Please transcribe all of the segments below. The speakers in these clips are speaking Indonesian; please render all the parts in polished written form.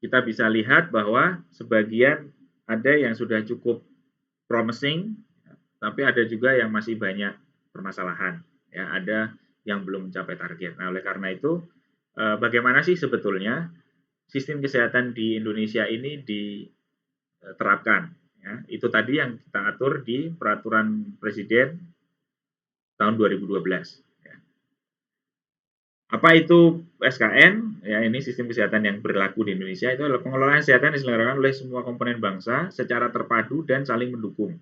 kita bisa lihat bahwa sebagian ada yang sudah cukup promising, tapi ada juga yang masih banyak permasalahan. Ya, ada yang belum mencapai target. Nah, oleh karena itu, bagaimana sih sebetulnya sistem kesehatan di Indonesia ini diterapkan? Ya, itu tadi yang kita atur di Peraturan Presiden tahun 2012. Apa itu SKN? Ya, ini sistem kesehatan yang berlaku di Indonesia. Itu adalah pengelolaan kesehatan yang diselenggarakan oleh semua komponen bangsa secara terpadu dan saling mendukung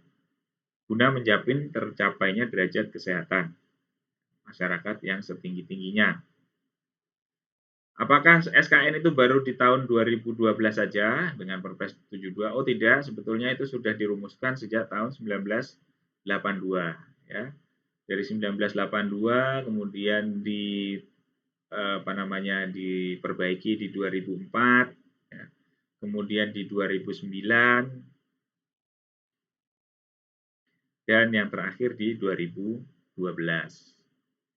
guna menjamin tercapainya derajat kesehatan masyarakat yang setinggi-tingginya. Apakah SKN itu baru di tahun 2012 saja dengan Perpres 72? Oh tidak, sebetulnya itu sudah dirumuskan sejak tahun 1982 ya. Dari 1982 kemudian diperbaiki di 2004, ya. Kemudian di 2009 dan yang terakhir di 2012.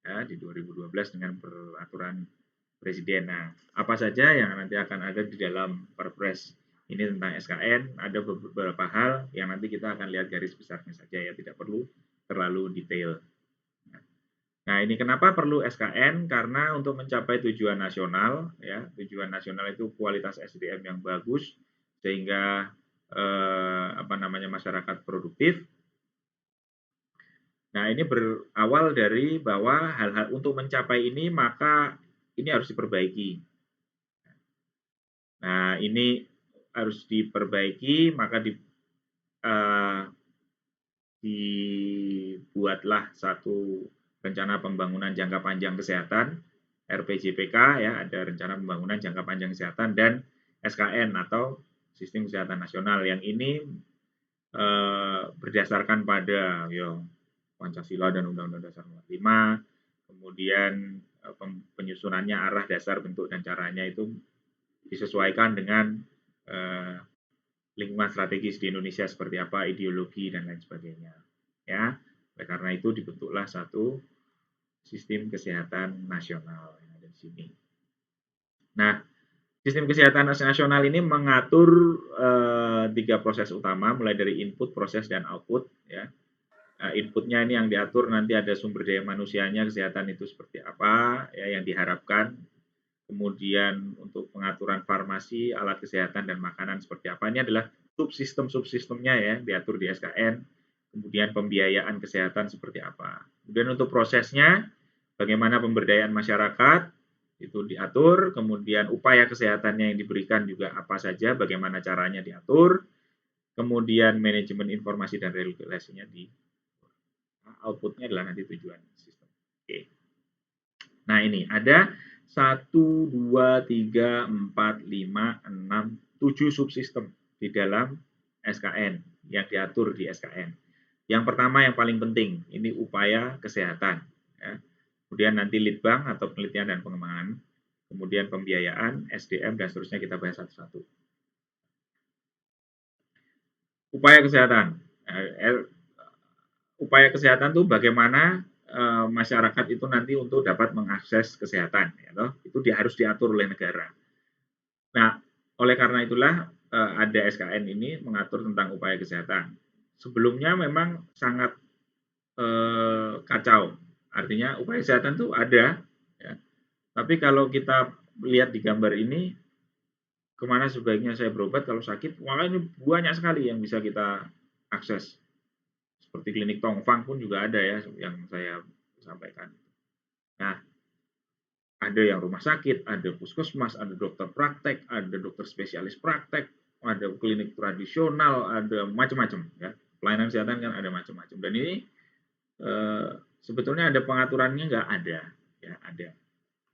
Ya, di 2012 dengan peraturan Presiden. Nah, apa saja yang nanti akan ada di dalam Perpres ini tentang SKN? Ada beberapa hal yang nanti kita akan lihat garis besarnya saja ya, tidak perlu terlalu detail. Nah, ini kenapa perlu SKN? Karena untuk mencapai tujuan nasional, ya, tujuan nasional itu kualitas SDM yang bagus, sehingga masyarakat produktif. Nah, ini berawal dari bahwa hal-hal untuk mencapai ini, maka ini harus diperbaiki. Nah, ini harus diperbaiki, maka dibuatlah satu rencana pembangunan jangka panjang kesehatan, RPJPK ya, ada rencana pembangunan jangka panjang kesehatan dan SKN atau Sistem Kesehatan Nasional yang ini berdasarkan pada Pancasila dan Undang-Undang Dasar 45, kemudian penyusunannya arah dasar bentuk dan caranya itu disesuaikan dengan lingkungan strategis di Indonesia seperti apa, ideologi dan lain sebagainya. Ya, oleh karena itu dibentuklah satu sistem kesehatan nasional yang ada di sini. Nah, sistem kesehatan nasional ini mengatur 3 proses utama, mulai dari input, proses, dan output. Ya, inputnya ini yang diatur nanti ada sumber daya manusianya, kesehatan itu seperti apa, ya, yang diharapkan. Kemudian untuk pengaturan farmasi, alat kesehatan, dan makanan seperti apa. Ini adalah subsistem-subsistemnya ya, diatur di SKN. Kemudian pembiayaan kesehatan seperti apa. Kemudian untuk prosesnya, bagaimana pemberdayaan masyarakat, itu diatur. Kemudian upaya kesehatannya yang diberikan juga apa saja, bagaimana caranya diatur. Kemudian manajemen informasi dan regulasinya outputnya adalah nanti tujuan sistem. Oke. Nah ini ada 1, 2, 3, 4, 5, 6, 7 subsistem di dalam SKN yang diatur di SKN. Yang pertama yang paling penting, ini upaya kesehatan. Ya. Kemudian nanti litbang atau penelitian dan pengembangan, kemudian pembiayaan, SDM, dan seterusnya kita bahas satu-satu. Upaya kesehatan. Upaya kesehatan itu bagaimana masyarakat itu nanti untuk dapat mengakses kesehatan, ya, itu harus diatur oleh negara. Nah, oleh karena itulah ada SKN ini mengatur tentang upaya kesehatan. Sebelumnya memang sangat kacau, artinya upaya kesehatan itu ada, ya. Tapi kalau kita lihat di gambar ini, kemana sebaiknya saya berobat kalau sakit, wah ini banyak sekali yang bisa kita akses. Seperti klinik Tongfang pun juga ada ya yang saya sampaikan. Nah, ada yang rumah sakit, ada puskesmas, ada dokter praktek, ada dokter spesialis praktek, ada klinik tradisional, ada macam-macam ya. Pelayanan kesehatan kan ada macam-macam. Dan ini sebetulnya ada pengaturannya nggak ada, ya ada.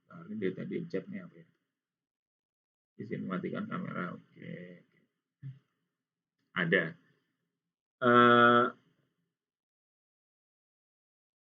Nah, ini data di chatnya apa ya? Izin mematikan kamera, oke. Ada.